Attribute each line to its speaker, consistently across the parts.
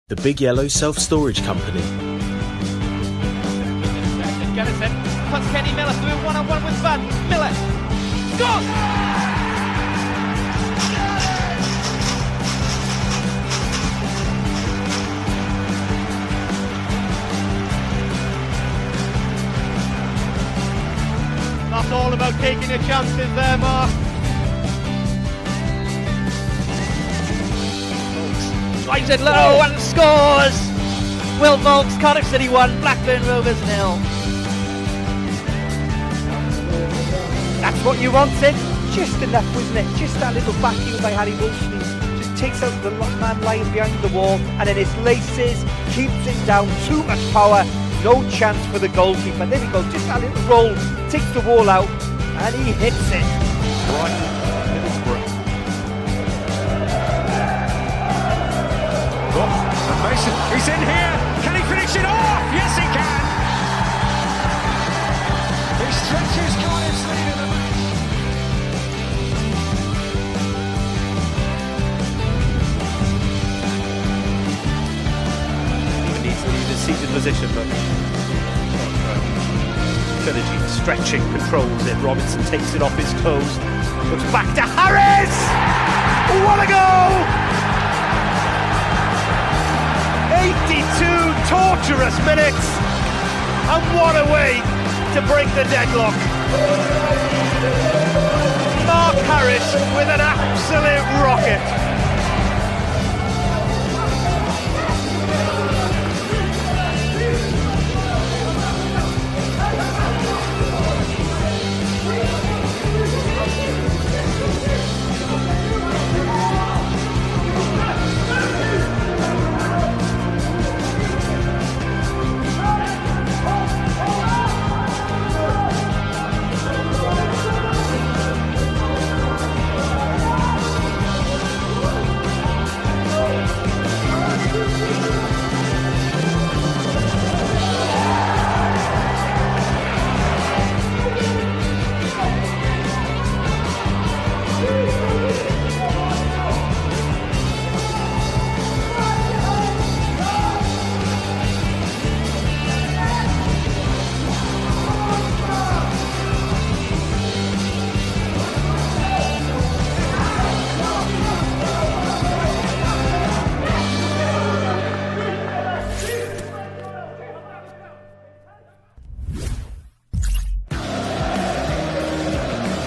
Speaker 1: The Big Yellow Self-Storage Company.
Speaker 2: Garrison puts Kenny Miller doing one-on-one with Van. Miller scores! Not all about taking your chances there, Mark. Drives it low and scores! Will Volks, Cardiff City 1, Blackburn Rovers 0.
Speaker 3: That's what you wanted. Just enough, wasn't it? Just that little backing by Harry Wilson. Just takes out the man lying behind the wall, and then his laces, keeps it down. Too much power, no chance for the goalkeeper. There we go, just that little roll, takes the wall out, and he hits it.
Speaker 4: And Mason, he's in here. Can he finish it off? Yes, he can. He stretches Cardiff's lead in the match.
Speaker 1: Even needs to leave his seated position, but Trilogy stretching, controls it. Robinson takes it off his toes. Looks back to Harris. What a goal! 82 torturous minutes, and what a way to break the deadlock. Mark Harris with an absolute rocket.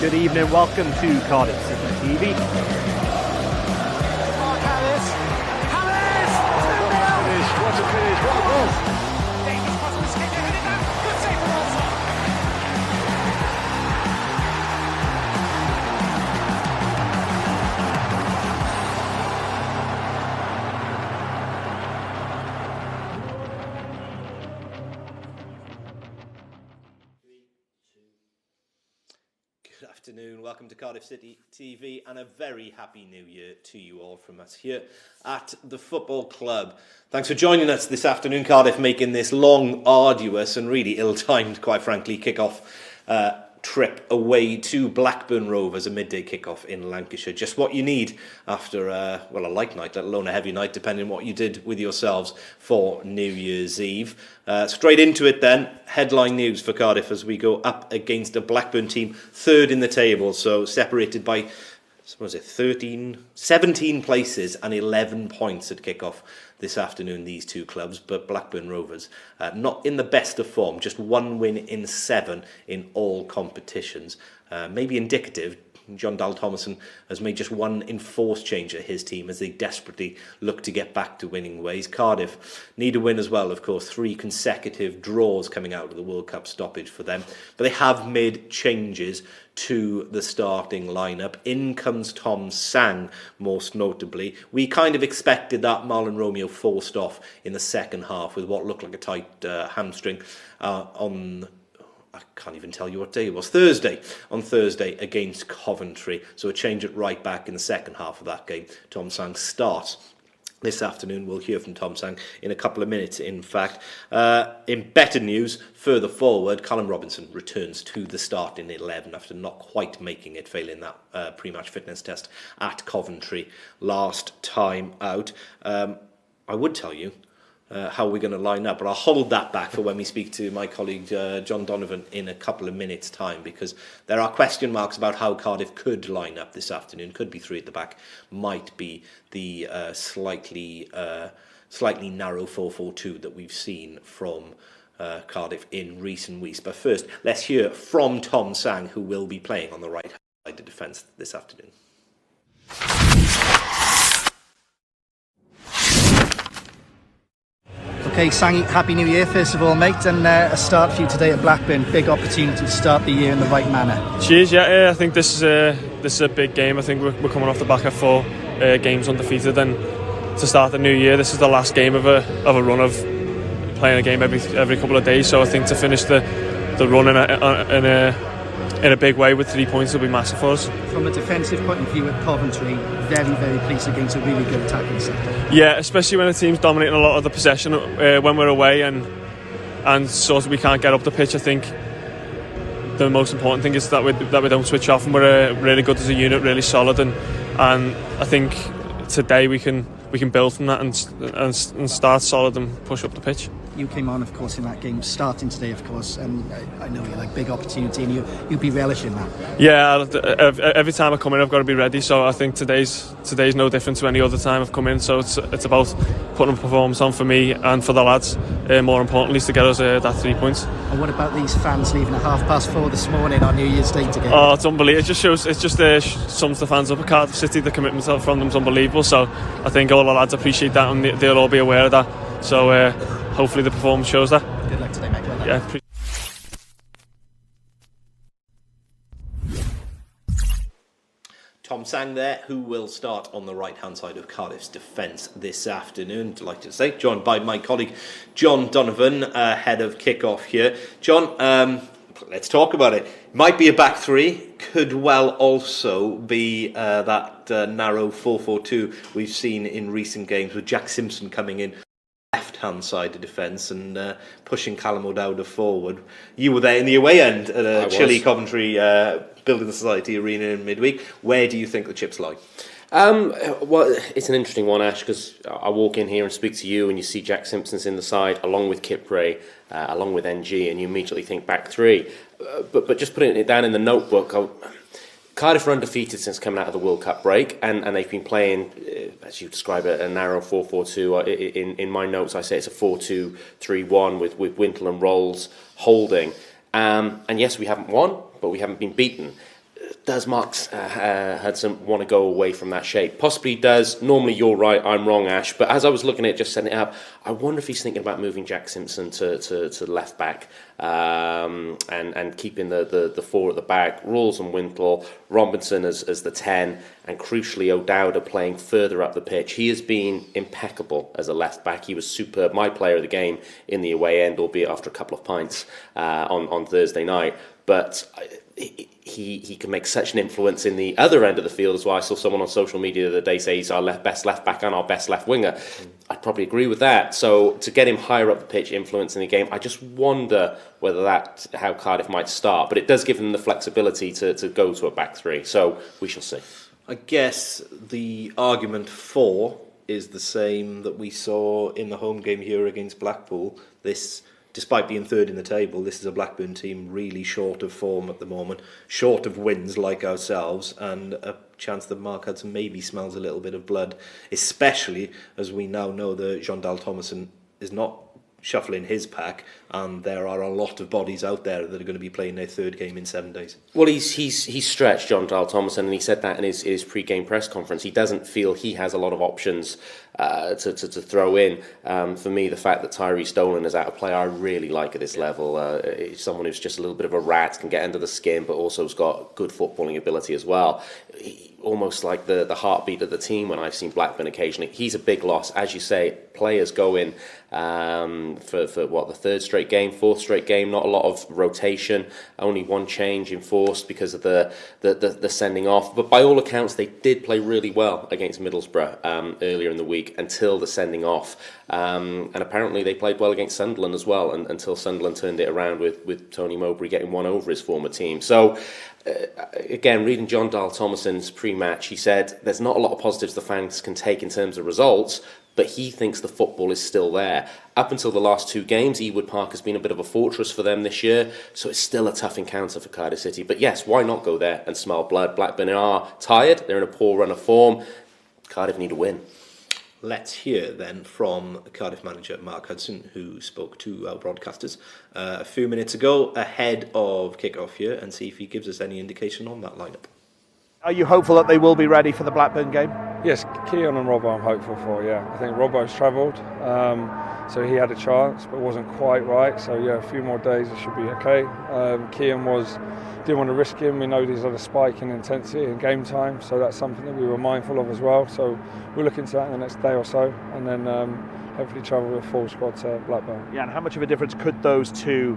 Speaker 1: Good evening, welcome to Cardiff City TV.
Speaker 4: Mark Harris. Harris! What a finish, what a goal.
Speaker 2: Dangerous pass from the skip, headed down. Good save from Wilson.
Speaker 1: Good afternoon, welcome to Cardiff City TV, and a very happy new year to you all from us here at the football club. Thanks for joining us this afternoon. Cardiff making this long, arduous and really ill-timed, quite frankly, kick-off trip away to Blackburn Rovers, a midday kick-off in Lancashire. Just what you need after, a light night, let alone a heavy night, depending on what you did with yourselves for New Year's Eve. Straight into it then, headline news for Cardiff as we go up against a Blackburn team third in the table, so separated by 17 places and 11 points at kick-off this afternoon, these two clubs. But Blackburn Rovers not in the best of form, just one win in 7 in all competitions. Maybe indicative. John Dal Thomason has made just one enforced change at his team as they desperately look to get back to winning ways. Cardiff need a win as well, of course. 3 consecutive draws coming out of the World Cup stoppage for them. But they have made changes to the starting lineup. In comes Tom Sang, most notably. We kind of expected that Marlon Romeo forced off in the second half with what looked like a tight hamstring on... I can't even tell you what day it was. On Thursday against Coventry. So a change at right back in the second half of that game. Tom Sang starts this afternoon. We'll hear from Tom Sang in a couple of minutes, in fact. In better news, further forward, Callum Robinson returns to the starting 11 after not quite making it, failing that pre-match fitness test at Coventry last time out. I would tell you how we're going to line up, but I'll hold that back for when we speak to my colleague John Donovan in a couple of minutes' time, because there are question marks about how Cardiff could line up this afternoon. Could be three at the back, might be the slightly narrow 4-4-2 that we've seen from Cardiff in recent weeks. But first, let's hear from Tom Sang, who will be playing on the right side of defence this afternoon.
Speaker 5: Okay, Sangy, Happy New Year first of all, mate, and a start for you today at Blackburn. Big opportunity to start the year in the right manner.
Speaker 6: Cheers, yeah. I think this is a big game. I think we're coming off the back of 4 games undefeated, and to start the new year, this is the last game of a run of playing a game every couple of days. So I think to finish the run in a big way with 3 points will be massive for us.
Speaker 5: From a defensive point of view at Coventry, very, very pleased against a really good attacking sector.
Speaker 6: Yeah, especially when the team's dominating a lot of the possession when we're away and sort of we can't get up the pitch. I think the most important thing is that we don't switch off, and we're really good as a unit, really solid, and I think today we can build from that and start solid and push up the pitch.
Speaker 5: You came on, of course, in that game, starting today, of course, and I know you're like big opportunity, and you'll be relishing that. Yeah,
Speaker 6: every time I come in, I've got to be ready. So I think today's no different to any other time I've come in. So it's about putting a performance on for me and for the lads. More importantly, is to get us that 3 points.
Speaker 5: And what about these fans leaving at 4:30 this morning on New Year's Day together?
Speaker 6: Oh, it's unbelievable. It just sums the fans up at Cardiff City. The commitment from them is unbelievable. So I think all the lads appreciate that, and they'll all be aware of that. So hopefully the performance shows that.
Speaker 5: Good luck today, mate. Well done.
Speaker 6: Yeah.
Speaker 1: Tom Sang there, who will start on the right-hand side of Cardiff's defence this afternoon. Delighted to say, joined by my colleague John Donovan, head of kick-off here. John, let's talk about it. Might be a back three, could well also be that narrow 4-4-2 we've seen in recent games, with Jack Simpson coming in left-hand side of defence and pushing Callum O'Dowda forward. You were there in the away end at a chilly Coventry Building Society arena in midweek. Where do you think the chips lie?
Speaker 7: Well, it's an interesting one, Ash, because I walk in here and speak to you and you see Jack Simpson's in the side along with Kip Ray, along with NG, and you immediately think back three. But just putting it down in the notebook, Cardiff are undefeated since coming out of the World Cup break, and they've been playing, as you describe it, a narrow 4-4-2. In my notes, I say it's a 4-2-3-1 with Wintle and Rolls holding. And yes, we haven't won, but we haven't been beaten. Does Mark Hudson want to go away from that shape? Possibly does. Normally you're right, I'm wrong, Ash. But as I was looking at it, just setting it up, I wonder if he's thinking about moving Jack Simpson to left back and keeping the 4 at the back, Rawls and Wintle, Robinson as the 10, and crucially O'Dowda playing further up the pitch. He has been impeccable as a left back. He was superb, my player of the game in the away end, albeit after a couple of pints on Thursday night. But he can make such an influence in the other end of the field as well. I saw someone on social media the other day say he's our best left back and our best left winger. I'd probably agree with that. So to get him higher up the pitch, influencing the game, I just wonder whether that's how Cardiff might start. But it does give them the flexibility to go to a back three. So we shall see.
Speaker 1: I guess the argument for is the same that we saw in the home game here against Blackpool. Despite being third in the table, this is a Blackburn team really short of form at the moment, short of wins like ourselves, and a chance that Mark Hudson maybe smells a little bit of blood, especially as we now know that Jean-Dal Thomason is not shuffling his pack, and there are a lot of bodies out there that are going to be playing their third game in 7 days.
Speaker 7: Well, he's stretched, Jean-Dal Thomason, and he said that in his pre-game press conference. He doesn't feel he has a lot of options to throw in. For me, the fact that Tyrese Dolan is out of play, I really like at this level. Someone who's just a little bit of a rat, can get under the skin, but also has got good footballing ability as well. Almost like the heartbeat of the team when I've seen Blackburn occasionally. He's a big loss. As you say, players go in for the third straight game, fourth straight game, not a lot of rotation, only one change enforced because of the sending off. But by all accounts, they did play really well against Middlesbrough earlier in the week. week until the sending off. And apparently they played well against Sunderland as well, until Sunderland turned it around with Tony Mowbray getting one over his former team. So, again, reading John Dahl Thomason's pre-match, he said there's not a lot of positives the fans can take in terms of results, but he thinks the football is still there. Up until the last 2 games, Ewood Park has been a bit of a fortress for them this year, so it's still a tough encounter for Cardiff City. But yes, why not go there and smell blood? Blackburn are tired, they're in a poor run of form. Cardiff need a win.
Speaker 1: Let's hear then from Cardiff manager Mark Hudson, who spoke to our broadcasters a few minutes ago ahead of kick-off here, and see if he gives us any indication on that lineup.
Speaker 3: Are you hopeful that they will be ready for the Blackburn game?
Speaker 8: Yes, Kean and Robbo I'm hopeful for, yeah. I think Robbo's travelled, so he had a chance, but wasn't quite right. So, yeah, a few more days, it should be okay. Kean didn't want to risk him. We know he's had a spike in intensity in game time, so that's something that we were mindful of as well. So we'll look into that in the next day or so, and then hopefully travel with a full squad to Blackburn.
Speaker 3: Yeah, and how much of a difference could those two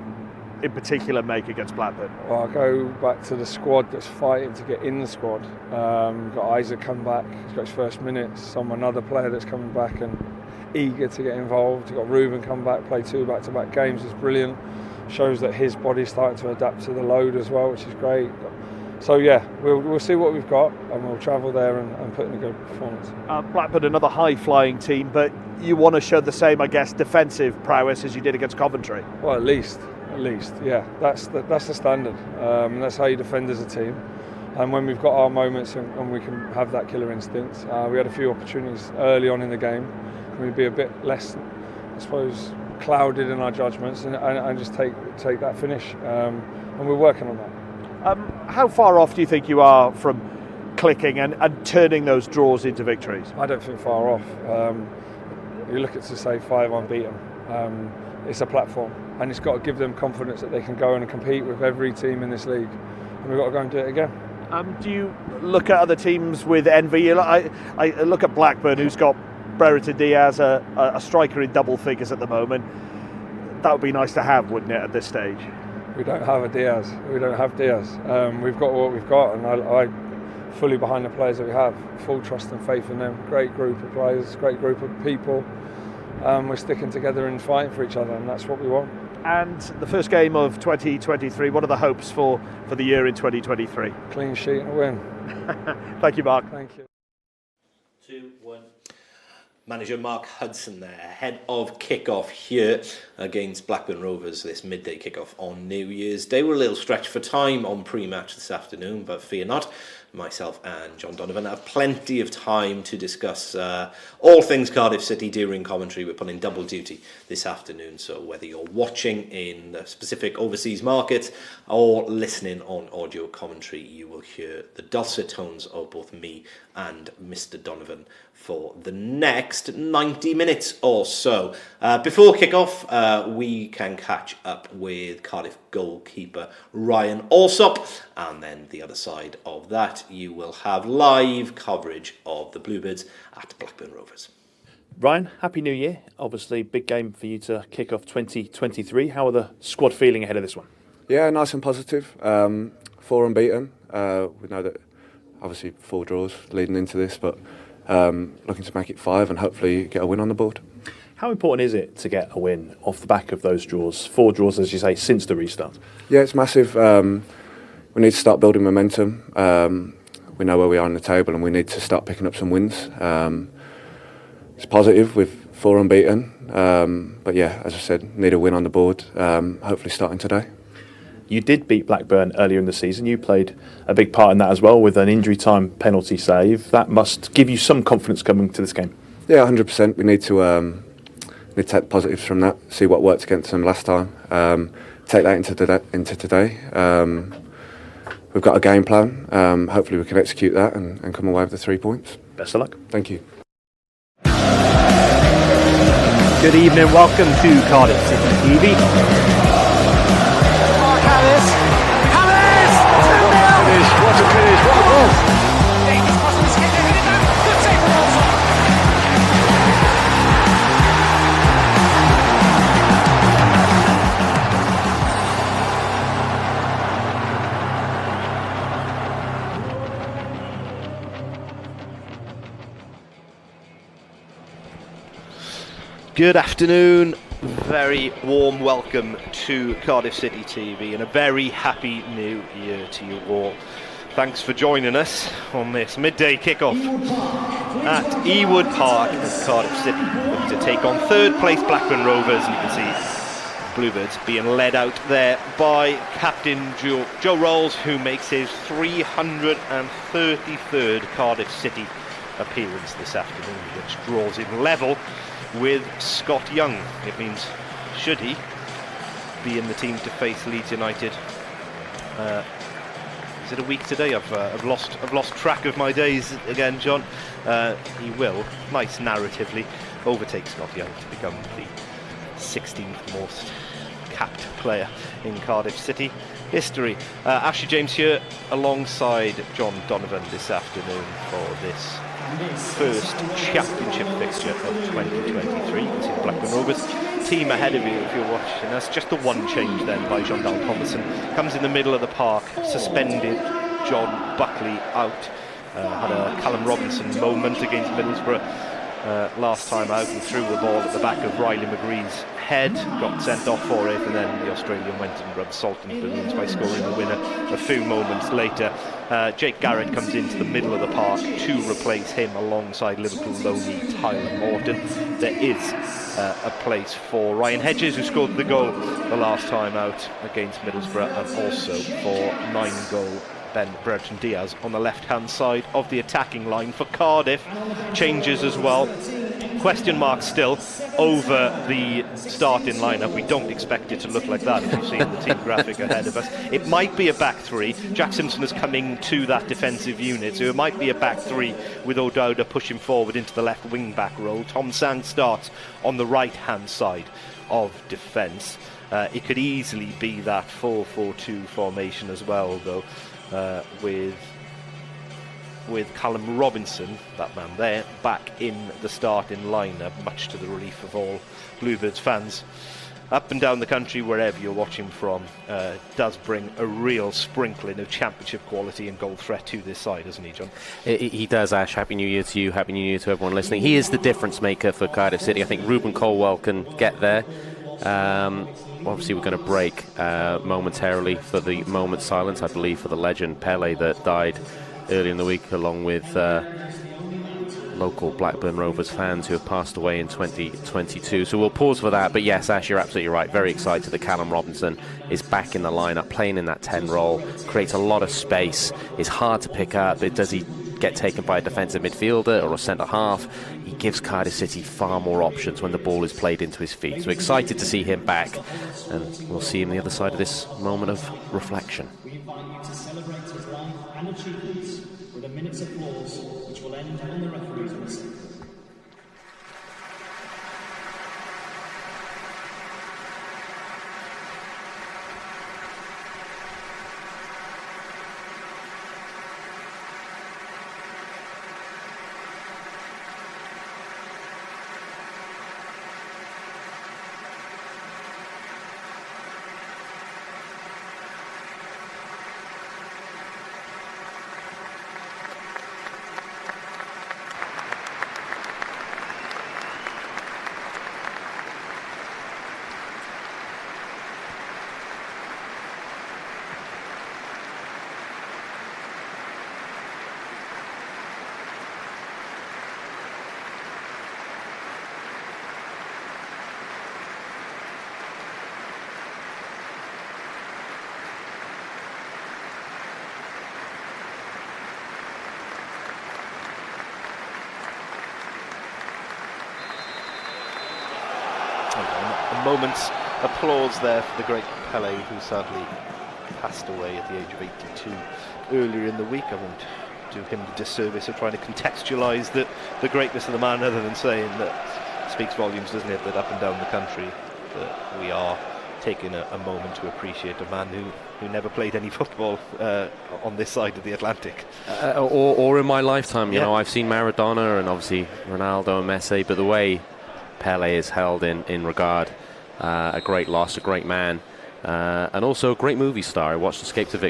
Speaker 3: in particular make against Blackburn?
Speaker 8: Well, I'll go back to the squad that's fighting to get in the squad. We've got Isaac come back, he's got his first minutes. Another player that's coming back and eager to get involved. You've got Ruben come back, play 2 back-to-back games, is brilliant. Shows that his body's starting to adapt to the load as well, which is great. So yeah, we'll see what we've got, and we'll travel there and put in a good performance.
Speaker 3: Blackburn, another high-flying team, but you want to show the same, I guess, defensive prowess as you did against Coventry.
Speaker 8: Well, at least, yeah. That's the standard. That's how you defend as a team. And when we've got our moments and we can have that killer instinct, we had a few opportunities early on in the game. Can we be a bit less, I suppose, clouded in our judgments and just take that finish? And we're working on that.
Speaker 3: How far off do you think you are from clicking and turning those draws into victories?
Speaker 8: I don't think far off. You look at to say 5 unbeaten. It's a platform, and it's got to give them confidence that they can go and compete with every team in this league, and we've got to go and do it again.
Speaker 3: Do you look at other teams with envy? I look at Blackburn, who's got Brereton Diaz, a striker in double figures at the moment. That would be nice to have, wouldn't it, at this stage?
Speaker 8: We don't have a Diaz. We don't have Diaz. We've got what we've got, and I fully behind the players that we have. Full trust and faith in them. Great group of players, great group of people. We're sticking together and fighting for each other, and that's what we want.
Speaker 3: And the first game of 2023, what are the hopes for the year in 2023?
Speaker 8: Clean sheet and a win.
Speaker 3: Thank you, Mark.
Speaker 8: Thank you.
Speaker 1: 2-1. Manager Mark Hudson there, ahead of kick-off here against Blackburn Rovers, this midday kick-off on New Year's Day. We're a little stretched for time on pre-match this afternoon, but fear not. Myself and John Donovan have plenty of time to discuss all things Cardiff City during commentary. We're putting double duty this afternoon, so whether you're watching in the specific overseas markets or listening on audio commentary, you will hear the dulcet tones of both me and Mr. Donovan for the next 90 minutes or so. Before kick-off, we can catch up with Cardiff goalkeeper Ryan Alsop, and then the other side of that, you will have live coverage of the Bluebirds at Blackburn Rovers.
Speaker 9: Ryan, Happy New Year. Obviously, big game for you to kick off 2023. How are the squad feeling ahead of this one?
Speaker 10: Yeah, nice and positive. 4 unbeaten. We know that obviously 4 draws leading into this, but looking to make it 5 and hopefully get a win on the board.
Speaker 9: How important is it to get a win off the back of those draws? 4 draws, as you say, since the restart.
Speaker 10: Yeah, it's massive. We need to start building momentum. We know where we are on the table and we need to start picking up some wins. It's positive with 4 unbeaten. But yeah, as I said, need a win on the board, hopefully starting today.
Speaker 9: You did beat Blackburn earlier in the season. You played a big part in that as well with an injury time penalty save. That must give you some confidence coming to this game.
Speaker 10: Yeah, 100%. We need to take positives from that, see what worked against them last time, take that into today. We've got a game plan. Hopefully we can execute that and come away with the 3 points.
Speaker 9: Best of luck.
Speaker 10: Thank you.
Speaker 3: Good evening, welcome to Cardiff City TV.
Speaker 4: What a finish, what a goal!
Speaker 11: Good afternoon, very warm welcome to Cardiff City TV and a very happy new year to you all. Thanks for joining us on this midday kickoff at Ewood Park as Cardiff City look to take on third place Blackburn Rovers. And you can see Bluebirds being led out there by captain Joe Rolls, who makes his 333rd Cardiff City appearance this afternoon, which draws him level with Scott Young. It means, should he be in the team to face Leeds United? Is it a week today? I've lost track of my days again, John. He will, nice narratively, overtake Scott Young to become the 16th most capped player in Cardiff City history. Ashley James here alongside John Donovan this afternoon for this first championship fixture of 2023. You can see the Blackburn Rovers team ahead of you if you're watching us. Just the one change then by Jean-Dal Thomason. Comes in the middle of the park, suspended John Buckley out. Had a Callum Robinson moment against Middlesbrough last time out and threw the ball at the back of Riley McGree's head, got sent off for it, and then the Australian went and rubbed salt in the balloons by scoring the winner a few moments later. Jake Garrett comes into the middle of the park to replace him alongside Liverpool loanee Tyler Morton. There is a place for Ryan Hedges, who scored the goal the last time out against Middlesbrough, and also for 9-goal Ben Brereton Diaz on the left-hand side of the attacking line for Cardiff. Changes as well. Question marks still over the starting lineup. We don't expect it to look like that if you've seen the team graphic ahead of us. It might be a back three. Jack Simpson is coming to that defensive unit, so it might be a back three with O'Dowda pushing forward into the left wing-back role. Tom Sang starts on the right-hand side of defence. It could easily be that 4-4-2 formation as well, though. With Callum Robinson, that man there, back in the starting lineup, much to the relief of all Bluebirds fans up and down the country, wherever you're watching from. Does bring a real sprinkling of championship quality and goal threat to this side, doesn't he, John?
Speaker 7: He does, Ash. Happy New Year to you, Happy New Year to everyone listening. He is the difference maker for Cardiff City. I think Ruben Colwell can get there. Obviously we're going to break momentarily for the moment's silence, I believe, for the legend Pele that died earlier in the week, along with local Blackburn Rovers fans who have passed away in 2022. So we'll pause for that. But yes, Ash, you're absolutely right. Very excited that Callum Robinson is back in the lineup, playing in that 10 role, creates a lot of space, is hard to pick up. Does he get taken by a defensive midfielder or a centre half? He gives Cardiff City far more options when the ball is played into his feet. So excited to see him back, and we'll see him the other side of this moment of reflection.
Speaker 12: We invite you to celebrate his life and achievements with a minute's applause, which will end on the referee's whistle.
Speaker 11: A moment's applause there for the great Pele, who sadly passed away at the age of 82 earlier in the week. I won't do him the disservice of trying to contextualise the greatness of the man, other than saying that it speaks volumes, doesn't it, that up and down the country that we are taking a moment to appreciate a man who never played any football on this side of the Atlantic.
Speaker 7: Or in my lifetime, you know, I've seen Maradona and obviously Ronaldo and Messi, but the way Pele is held in regard, a great loss, a great man, and also a great movie star. I watched Escape to Victory.